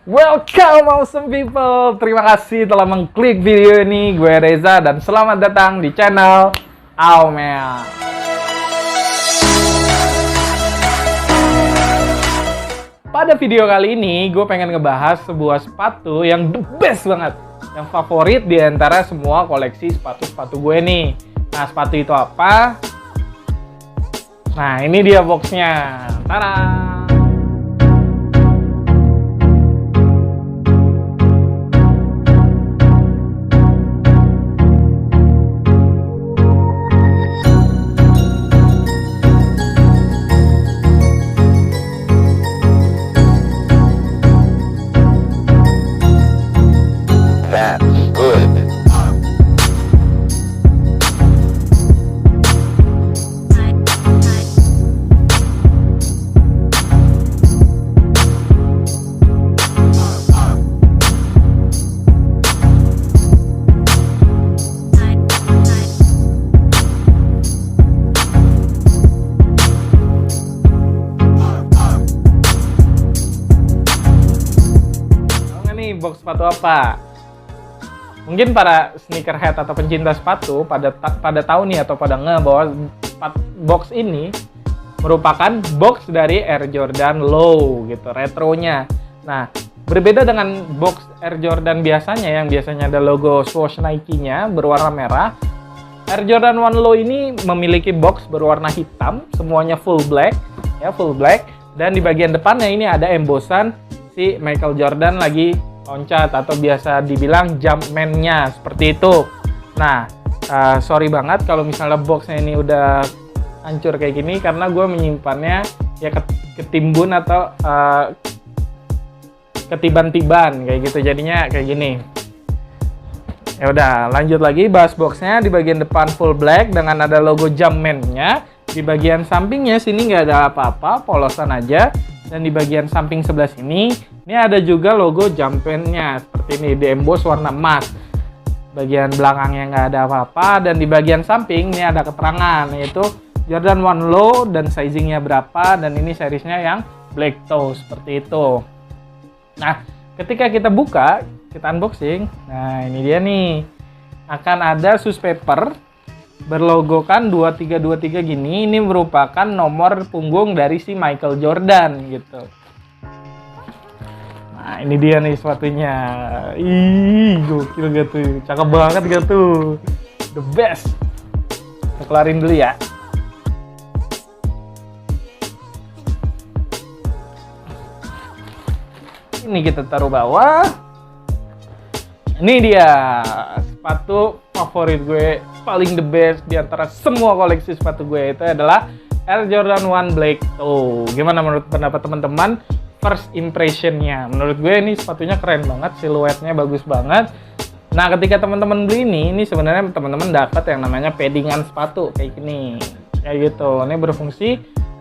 Welcome awesome people. Terima kasih telah mengklik video ini. Gue Reza dan selamat datang di channel Aumea. Pada video kali ini gue pengen ngebahas sebuah sepatu yang the best banget, yang favorit di antara semua koleksi sepatu-sepatu gue nih. Nah, sepatu itu apa? Nah, ini dia boxnya. Tada! Box sepatu apa? Mungkin para sneakerhead atau pencinta sepatu pada tahu nih atau pada bahwa box ini merupakan box dari Air Jordan Low gitu, retronya. Nah, berbeda dengan box Air Jordan biasanya yang biasanya ada logo swoosh Nike-nya berwarna merah. Air Jordan 1 Low ini memiliki box berwarna hitam, semuanya full black, dan di bagian depannya ini ada embosan si Michael Jordan lagi loncat atau biasa dibilang Jumpman-nya seperti itu. Nah, sorry banget kalau misalnya boxnya ini udah hancur kayak gini karena gue menyimpannya ya ketimbun atau ketiban-tiban kayak gitu, jadinya kayak gini. Ya udah, lanjut lagi bahas boxnya. Di bagian depan full black dengan ada logo Jumpman-nya. Di bagian sampingnya sini nggak ada apa-apa, polosan aja. Dan di bagian samping sebelah sini, ini ada juga logo Jumpman-nya seperti ini, di emboss warna emas. Bagian belakangnya nggak ada apa-apa, dan di bagian samping ini ada keterangan, yaitu Jordan 1 Low dan sizingnya berapa, dan ini seriesnya yang black toe seperti itu. Nah, ketika kita buka, kita unboxing, nah ini dia nih, akan ada sus paper berlogokan 2323 gini. Ini merupakan nomor punggung dari si Michael Jordan gitu. Nah, ini dia nih sepatunya. Ih, gokil gak tuh? Cakep banget gak tuh? The best. Kita kelarin dulu ya. Ini kita taruh bawah. Ini dia sepatu favorit gue, paling the best di antara semua koleksi sepatu gue, itu adalah Air Jordan 1 Black Toe. Gimana menurut pendapat teman-teman? First impression-nya, menurut gue ini sepatunya keren banget, siluetnya bagus banget. Nah, ketika teman-teman beli ini sebenarnya teman-teman dapat yang namanya paddingan sepatu kayak gini, kayak gitu. Ini berfungsi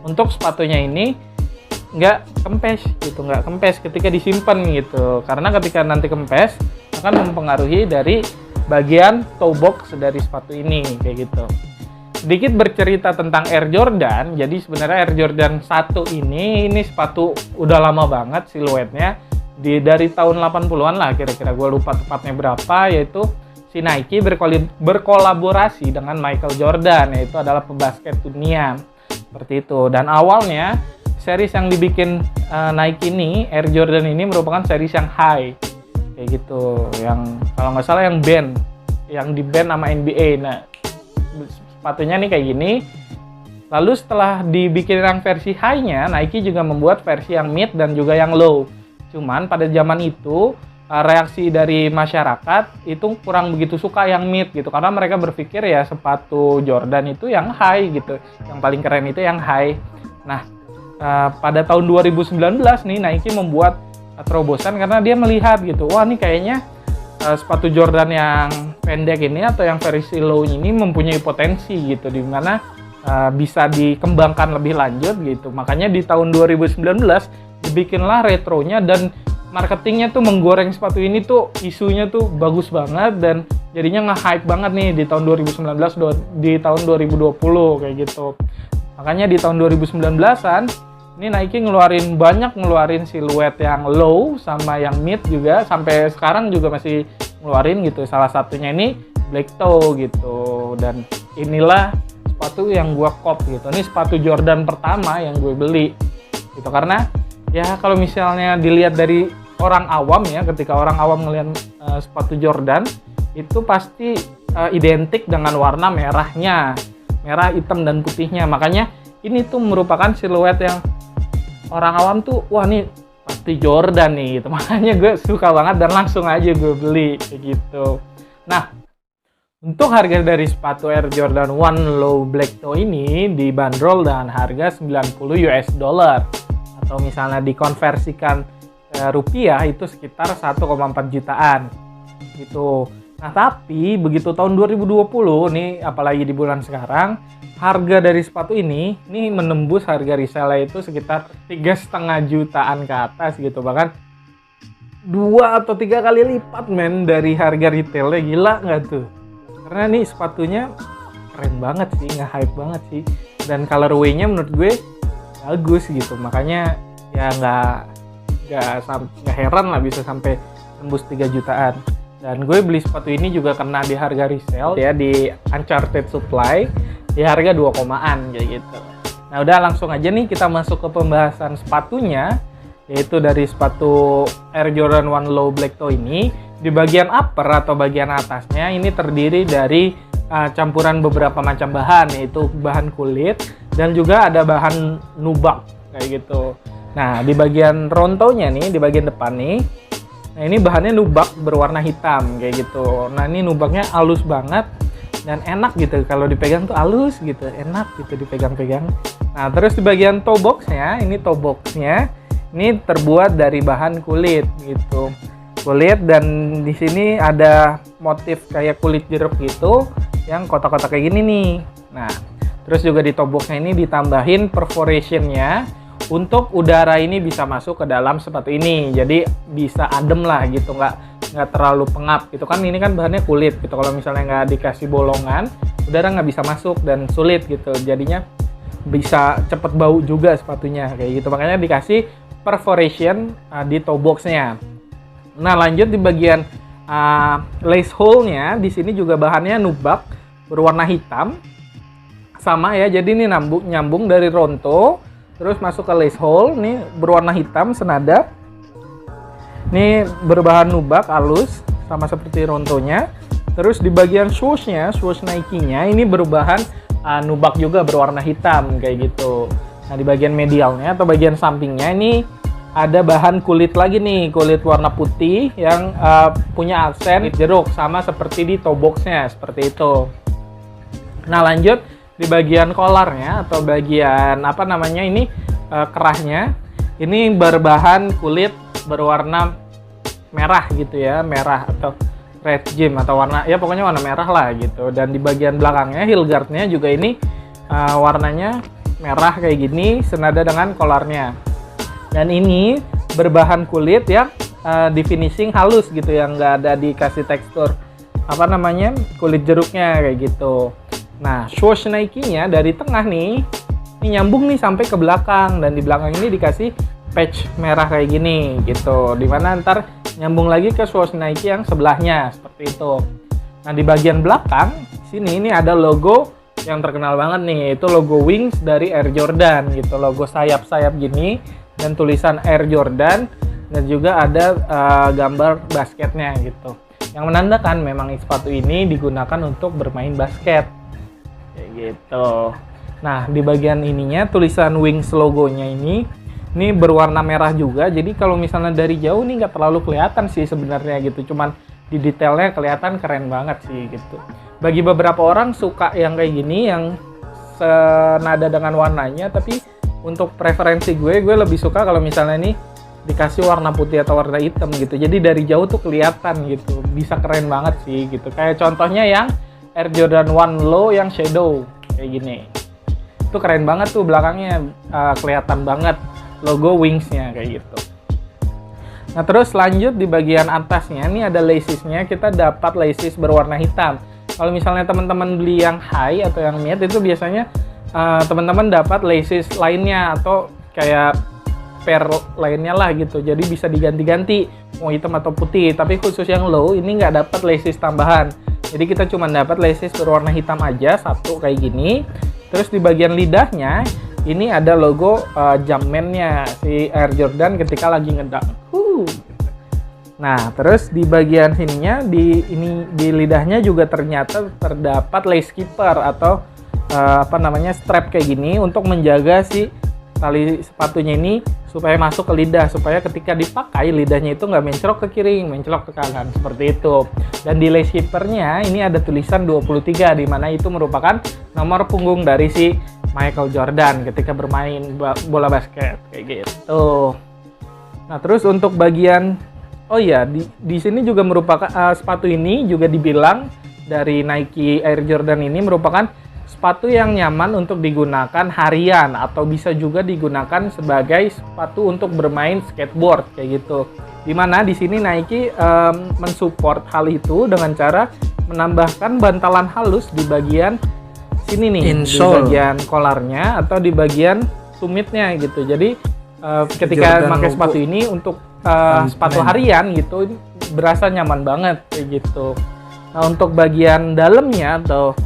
untuk sepatunya ini nggak kempes ketika disimpan gitu, karena ketika nanti kempes akan mempengaruhi dari bagian toe box dari sepatu ini kayak gitu. Sedikit bercerita tentang Air Jordan. Jadi sebenarnya Air Jordan 1 ini sepatu udah lama banget siluetnya, dari tahun 80-an lah kira-kira, gue lupa tepatnya berapa, yaitu si Nike berkolaborasi dengan Michael Jordan, yaitu adalah pebasket dunia seperti itu. Dan awalnya series yang dibikin Nike ini, Air Jordan ini merupakan series yang high kayak gitu, yang kalau nggak salah yang di band sama NBA. Nah, sepatunya nih kayak gini. Lalu setelah dibikin yang versi high-nya, Nike juga membuat versi yang mid dan juga yang low. Cuman pada zaman itu reaksi dari masyarakat itu kurang begitu suka yang mid gitu, karena mereka berpikir ya sepatu Jordan itu yang high gitu, yang paling keren itu yang high. Nah, pada tahun 2019 nih Nike membuat terobosan karena dia melihat gitu, wah ini kayaknya sepatu Jordan yang pendek ini atau yang versi low ini mempunyai potensi gitu, dimana bisa dikembangkan lebih lanjut gitu. Makanya di tahun 2019 dibikinlah retronya, dan marketingnya tuh menggoreng sepatu ini tuh, isunya tuh bagus banget, dan jadinya nge-hype banget nih di tahun 2019, di tahun 2020 kayak gitu. Makanya di tahun 2019-an Ini Nike ngeluarin siluet yang low sama yang mid juga, sampai sekarang juga masih ngeluarin gitu. Salah satunya ini Black Toe gitu, dan inilah sepatu yang gue cop gitu. Ini sepatu Jordan pertama yang gue beli gitu, karena ya kalau misalnya dilihat dari orang awam ya, ketika orang awam ngelihat sepatu Jordan itu pasti identik dengan warna merahnya, merah, hitam, dan putihnya. Makanya ini tuh merupakan siluet yang orang awam tuh, wah nih pasti Jordan nih gitu. Makanya gue suka banget dan langsung aja gue beli kayak gitu. Nah, untuk harga dari sepatu Air Jordan 1 Low Black Toe ini dibanderol dengan harga 90 US dollar, atau misalnya dikonversikan rupiah itu sekitar 1,4 jutaan gitu. Nah, tapi begitu tahun 2020 nih, apalagi di bulan sekarang, harga dari sepatu ini menembus harga resell itu sekitar 3,5 jutaan ke atas gitu, bahkan 2 atau 3 kali lipat men dari harga retailnya. Gila nggak tuh? Karena nih sepatunya keren banget sih, nge-hype banget sih, dan colorway-nya menurut gue bagus gitu. Makanya ya nggak heran lah bisa sampai tembus 3 jutaan. Dan gue beli sepatu ini juga kena di harga resell ya, di Uncharted Supply di harga 2,an kayak gitu. Nah, udah langsung aja nih kita masuk ke pembahasan sepatunya, yaitu dari sepatu Air Jordan 1 Low Black Toe ini. Di bagian upper atau bagian atasnya ini terdiri dari campuran beberapa macam bahan, yaitu bahan kulit dan juga ada bahan nubak kayak gitu. Nah, di bagian rontonya nih, di bagian depan nih, nah ini bahannya nubak berwarna hitam kayak gitu. Nah, ini nubaknya halus banget dan enak gitu, kalau dipegang tuh halus gitu, enak gitu dipegang-pegang. Nah, terus di bagian toe boxnya, ini toe boxnya ini terbuat dari bahan kulit gitu, kulit, dan di sini ada motif kayak kulit jeruk gitu yang kotak-kotak kayak gini nih. Nah, terus juga di toe boxnya ini ditambahin perforationnya untuk udara ini bisa masuk ke dalam sepatu ini, jadi bisa adem lah gitu, nggak terlalu pengap gitu kan. Ini kan bahannya kulit gitu, kalau misalnya nggak dikasih bolongan, udara nggak bisa masuk dan sulit gitu, jadinya bisa cepet bau juga sepatunya kayak gitu. Makanya dikasih perforation di toe boxnya. Nah, lanjut di bagian lace hole-nya, di sini juga bahannya nubak berwarna hitam sama ya, jadi ini nyambung dari ronto terus masuk ke lace hole, nih berwarna hitam senada. Ini berbahan nubak halus sama seperti rontonya. Terus di bagian swoosh-nya, swoosh Nike-nya ini berbahan nubak juga berwarna hitam kayak gitu. Nah, di bagian medialnya atau bagian sampingnya ini ada bahan kulit lagi nih, kulit warna putih yang punya aksen jeruk sama seperti di toe box-nya seperti itu. Nah, lanjut di bagian collarnya atau bagian apa namanya ini kerahnya, ini berbahan kulit berwarna merah gitu ya, merah atau red gem atau warna ya pokoknya warna merah lah gitu. Dan di bagian belakangnya heel guard-nya juga ini warnanya merah kayak gini senada dengan collarnya. Dan ini berbahan kulit yang di finishing halus gitu, yang nggak ada dikasih tekstur apa namanya kulit jeruknya kayak gitu. Nah, swoosh Nike-nya dari tengah nih, ini nyambung nih sampai ke belakang, dan di belakang ini dikasih patch merah kayak gini gitu, dimana ntar nyambung lagi ke swoosh Nike yang sebelahnya seperti itu. Nah, di bagian belakang sini ini ada logo yang terkenal banget nih, itu logo wings dari Air Jordan gitu, logo sayap-sayap gini dan tulisan Air Jordan, dan juga ada gambar basketnya gitu, yang menandakan memang sepatu ini digunakan untuk bermain basket kayak gitu. Nah, di bagian ininya tulisan wings logonya ini berwarna merah juga, jadi kalau misalnya dari jauh nih nggak terlalu kelihatan sih sebenarnya gitu, cuman di detailnya kelihatan keren banget sih gitu. Bagi beberapa orang suka yang kayak gini, yang senada dengan warnanya, tapi untuk preferensi gue lebih suka kalau misalnya ini dikasih warna putih atau warna hitam gitu, jadi dari jauh tuh kelihatan gitu, bisa keren banget sih gitu. Kayak contohnya yang Air Jordan 1 Low yang shadow kayak gini, itu keren banget tuh, belakangnya kelihatan banget logo wingsnya kayak gitu. Nah, terus lanjut di bagian atasnya ini ada lacesnya, kita dapat laces berwarna hitam. Kalau misalnya teman-teman beli yang high atau yang mid, itu biasanya teman-teman dapat laces lainnya atau kayak pair lainnya lah gitu. Jadi bisa diganti-ganti mau hitam atau putih. Tapi khusus yang low ini nggak dapat laces tambahan. Jadi kita cuma dapat laces berwarna hitam aja satu kayak gini. Terus di bagian lidahnya ini ada logo Jumpman-nya si Air Jordan ketika lagi ngedang. Nah, terus di bagian sininya di lidahnya juga ternyata terdapat lace keeper atau strap kayak gini untuk menjaga si tali sepatunya ini supaya masuk ke lidah, supaya ketika dipakai lidahnya itu nggak mencrok ke kiri, mencrok ke kanan seperti itu. Dan di lace keepernya ini ada tulisan 23 di mana itu merupakan nomor punggung dari si Michael Jordan ketika bermain bola basket kayak gitu. Nah, terus untuk bagian di sini juga merupakan sepatu ini juga dibilang dari Nike Air Jordan ini merupakan sepatu yang nyaman untuk digunakan harian atau bisa juga digunakan sebagai sepatu untuk bermain skateboard kayak gitu. Dimana di sini Nike mensupport hal itu dengan cara menambahkan bantalan halus di bagian sini nih, insole, di bagian kolarnya atau di bagian tumitnya gitu. Jadi ketika pakai sepatu ini untuk sepatu harian gitu berasa nyaman banget kayak gitu. Nah, untuk bagian dalamnya atau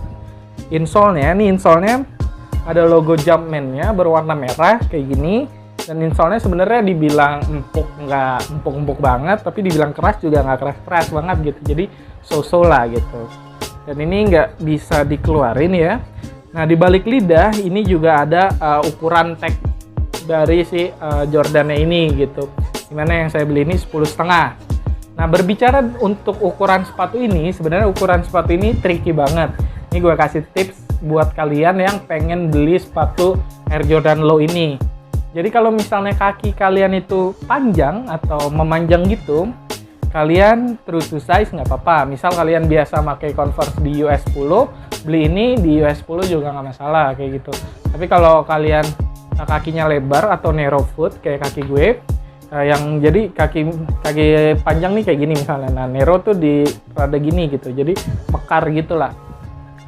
insole-nya, nih insole-nya ada logo Jumpman-nya berwarna merah kayak gini. Dan insole-nya sebenarnya dibilang empuk, nggak empuk-empuk banget, tapi dibilang keras juga nggak keras-keras banget gitu. Jadi so-so lah gitu. Dan ini nggak bisa dikeluarin ya. Nah, di balik lidah ini juga ada ukuran tag dari si Jordan-nya ini gitu. Dimana yang saya beli ini 10,5. Nah, berbicara untuk ukuran sepatu ini, sebenarnya ukuran sepatu ini tricky banget. Ini gue kasih tips buat kalian yang pengen beli sepatu Air Jordan Low ini. Jadi kalau misalnya kaki kalian itu panjang atau memanjang gitu, kalian true to size nggak apa-apa. Misal kalian biasa pakai Converse di US 10, beli ini di US 10 juga nggak masalah kayak gitu. Tapi kalau kalian kakinya lebar atau narrow foot kayak kaki gue, yang jadi kaki panjang nih kayak gini misalnya, nah narrow tuh di rada gini gitu, jadi mekar gitulah.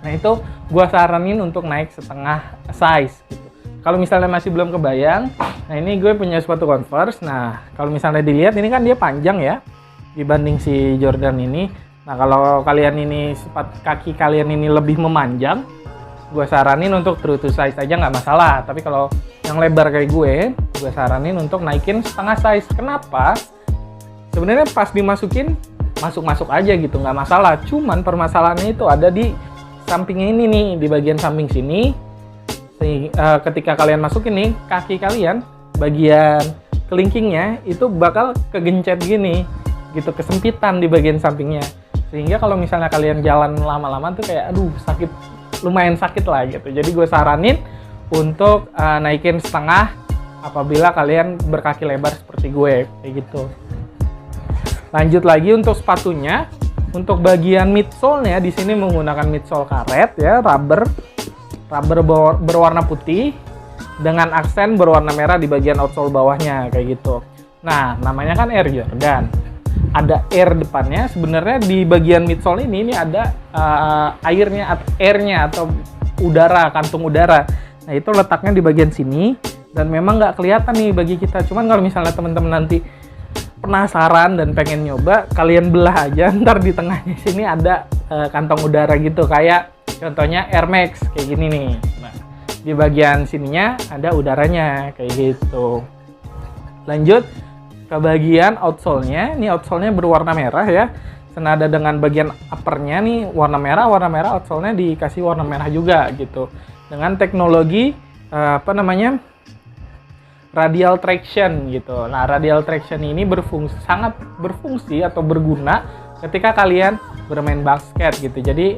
Nah, itu gua saranin untuk naik setengah size gitu. Kalau misalnya masih belum kebayang, nah ini gue punya sepatu Converse. Nah, kalau misalnya dilihat ini kan dia panjang ya dibanding si Jordan ini. Nah, kalau kalian ini kaki kalian ini lebih memanjang, gue saranin untuk true to size aja nggak masalah. Tapi kalau yang lebar kayak gue saranin untuk naikin setengah size. Kenapa? Sebenarnya pas dimasukin masuk aja gitu, nggak masalah. Cuman permasalahannya itu ada di sampingnya ini nih, di bagian samping sini. Ketika kalian masukin nih, kaki kalian bagian kelingkingnya itu bakal kegencet gini gitu, kesempitan di bagian sampingnya. Sehingga kalau misalnya kalian jalan lama-lama tuh kayak sakit, lumayan sakit lah gitu. Jadi gue saranin untuk naikin setengah apabila kalian berkaki lebar seperti gue kayak gitu. Lanjut lagi untuk sepatunya. Untuk bagian midsole-nya di sini menggunakan midsole karet ya, rubber berwarna putih dengan aksen berwarna merah di bagian outsole bawahnya kayak gitu. Nah, namanya kan Air Jordan. Ada air depannya. Sebenarnya di bagian midsole ini ada airnya atau udara, kantung udara. Nah, itu letaknya di bagian sini dan memang nggak kelihatan nih bagi kita. Cuman kalau misalnya teman-teman nanti penasaran dan pengen nyoba, kalian belah aja, ntar di tengahnya sini ada kantong udara gitu, kayak contohnya Air Max kayak gini nih. Nah, di bagian sininya ada udaranya kayak gitu. Lanjut ke bagian outsole-nya. Ini outsole-nya berwarna merah ya, senada dengan bagian upper-nya nih warna merah, outsole-nya dikasih warna merah juga gitu, dengan teknologi radial traction gitu. Nah, radial traction ini sangat berfungsi atau berguna ketika kalian bermain basket gitu. Jadi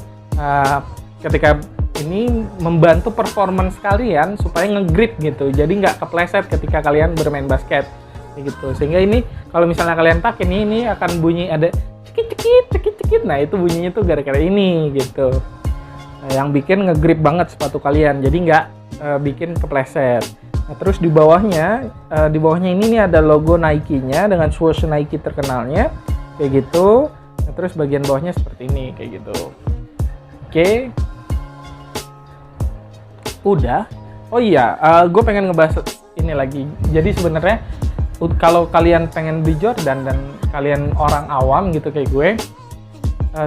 ketika ini membantu performance kalian supaya nge-grip gitu. Jadi nggak kepleset ketika kalian bermain basket gitu. Sehingga ini kalau misalnya kalian pakai ini akan bunyi ada cekit. Nah, itu bunyinya tuh gara-gara ini gitu. Nah, yang bikin nge-grip banget sepatu kalian. Jadi nggak bikin kepleset. Nah, terus di bawahnya ini nih ada logo Nike-nya dengan swoosh Nike terkenalnya kayak gitu. Nah, terus bagian bawahnya seperti ini kayak gitu. Oke. Udah. Oh iya, gue pengen ngebahas ini lagi. Jadi sebenarnya kalau kalian pengen beli Jordan dan kalian orang awam gitu kayak gue,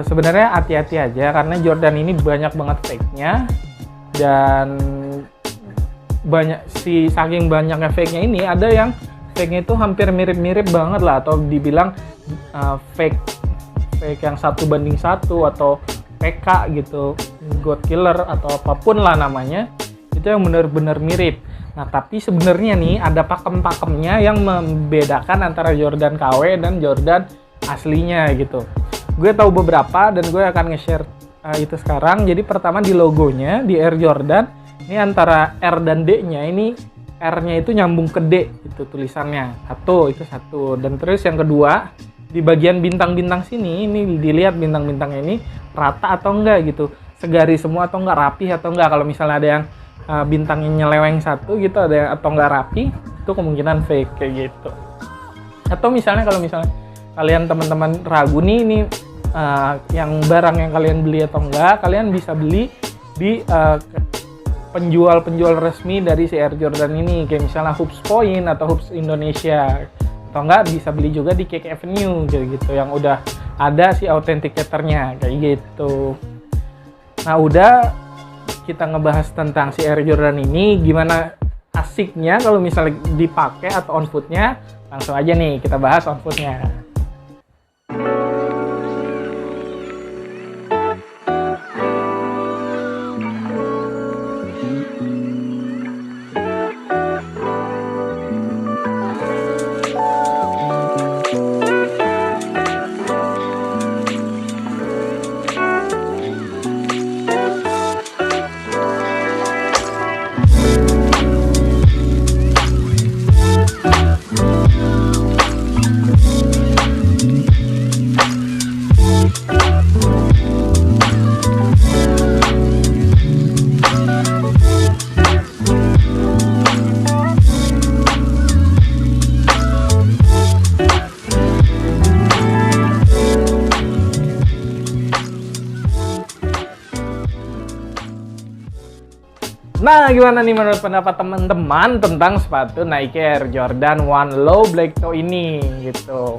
sebenarnya hati-hati aja karena Jordan ini banyak banget fake-nya, dan saking banyaknya fake-nya ini, ada yang fake-nya itu hampir mirip-mirip banget lah, atau dibilang fake yang 1:1 atau PK gitu, God Killer atau apapun lah namanya, itu yang benar-benar mirip. Nah, tapi sebenarnya nih ada pakem-pakemnya yang membedakan antara Jordan KW dan Jordan aslinya gitu. Gue tahu beberapa dan gue akan nge-share itu sekarang. Jadi pertama di logonya, di Air Jordan, ini antara R dan D-nya, ini R-nya itu nyambung ke D itu tulisannya. Itu satu. Dan terus yang kedua, di bagian bintang-bintang sini, ini dilihat bintang-bintangnya ini rata atau enggak gitu. Segaris semua atau enggak, rapih atau enggak. Kalau misalnya ada yang bintangnya nyeleweng satu gitu, ada yang atau enggak rapi, itu kemungkinan fake kayak gitu. Atau misalnya kalau misalnya kalian teman-teman ragu nih ini yang barang yang kalian beli atau enggak, kalian bisa beli di penjual-penjual resmi dari si Air Jordan ini, kayak misalnya Hoops Point atau Hoops Indonesia, atau enggak bisa beli juga di Cake Avenue kayak gitu, yang udah ada si authenticatornya kayak gitu. Nah, udah kita ngebahas tentang si Air Jordan ini, gimana asiknya kalau misalnya dipakai atau on footnya. Langsung aja nih kita bahas on footnya. Nah, gimana nih menurut pendapat teman-teman tentang sepatu Nike Air Jordan 1 Low Black Toe ini gitu.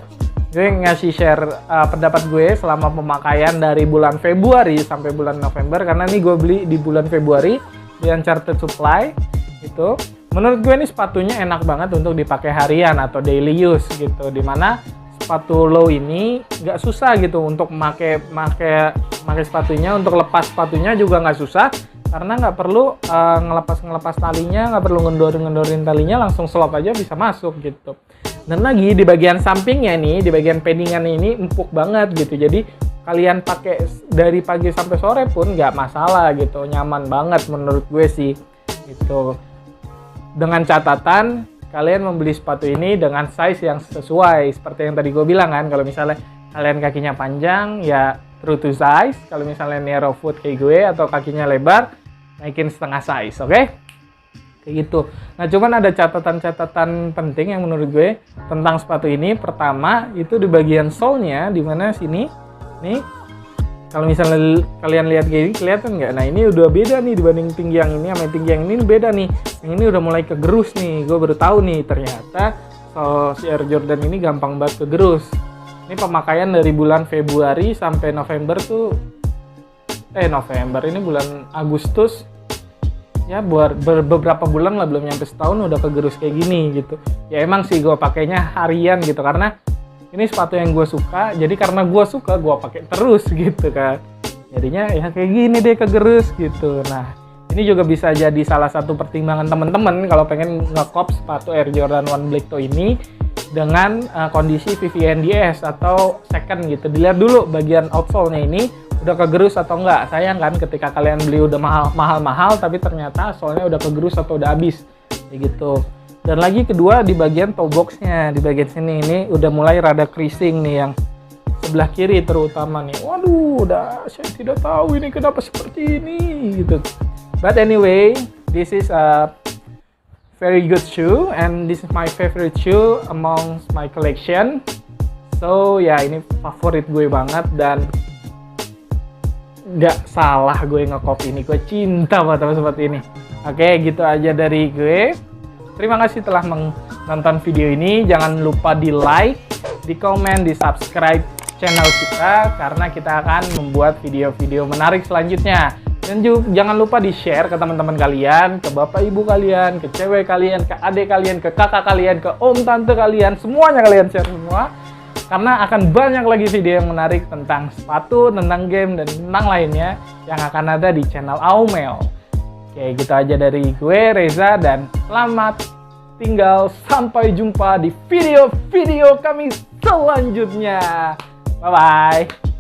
Gue ngasih share pendapat gue selama pemakaian dari bulan Februari sampai bulan November, karena nih gue beli di bulan Februari di Uncharted Supply gitu. Menurut gue ini sepatunya enak banget untuk dipakai harian atau daily use gitu, dimana sepatu low ini nggak susah gitu untuk pakai sepatunya, untuk lepas sepatunya juga nggak susah, karena nggak perlu ngelepas talinya, nggak perlu ngendorin talinya, langsung slop aja bisa masuk gitu. Dan lagi di bagian sampingnya nih, di bagian paddingan ini empuk banget gitu, jadi kalian pakai dari pagi sampai sore pun nggak masalah gitu, nyaman banget menurut gue sih gitu. Dengan catatan kalian membeli sepatu ini dengan size yang sesuai, seperti yang tadi gue bilang kan, kalau misalnya kalian kakinya panjang ya true to size, kalau misalnya narrow foot kayak gue atau kakinya lebar, naikin setengah size, oke? Kayak gitu. Nah, cuman ada catatan-catatan penting yang menurut gue tentang sepatu ini. Pertama, itu di bagian sole-nya, di mana sini, nih, kalau misalnya kalian lihat gini, kelihatan nggak? Nah, ini udah beda nih dibanding tinggi yang ini sama tinggi yang ini beda nih. Yang ini udah mulai kegerus nih. Gue baru tahu nih, ternyata si Air Jordan ini gampang banget kegerus. Ini pemakaian dari bulan Februari sampai November tuh, November ini bulan Agustus. Ya buat beberapa bulan lah, belum nyampe setahun udah kegerus kayak gini gitu. Ya emang sih gue pakainya harian gitu, karena ini sepatu yang gue suka, jadi karena gue suka gue pakai terus gitu kan, jadinya ya kayak gini deh kegerus gitu. Nah, ini juga bisa jadi salah satu pertimbangan temen-temen kalau pengen ngekop sepatu Air Jordan 1 Black Toe ini dengan kondisi VVNDS atau second gitu. Dilihat dulu bagian outsole-nya ini udah kegerus atau enggak. Sayang kan ketika kalian beli udah mahal-mahal tapi ternyata soalnya udah kegerus atau udah habis kayak gitu. Dan lagi kedua di bagian toe box-nya, di bagian sini ini udah mulai rada creasing nih, yang sebelah kiri terutama nih. Waduh, saya tidak tahu ini kenapa seperti ini gitu. But anyway, this is a very good shoe and this is my favorite shoe amongst my collection. So ya, ini favorit gue banget dan nggak salah gue nge-copy ini, gue cinta banget sama sepatu ini. Oke, gitu aja dari gue. Terima kasih telah menonton video ini. Jangan lupa di like, di komen, di subscribe channel kita karena kita akan membuat video-video menarik selanjutnya. Dan juga jangan lupa di share ke teman-teman kalian, ke bapak ibu kalian, ke cewek kalian, ke adik kalian, ke kakak kalian, ke om tante kalian, semuanya kalian share semua. Karena akan banyak lagi video yang menarik tentang sepatu, tentang game, dan tentang lainnya yang akan ada di channel Aumel. Oke, gitu aja dari gue, Reza, dan selamat tinggal. Sampai jumpa di video-video kami selanjutnya. Bye-bye.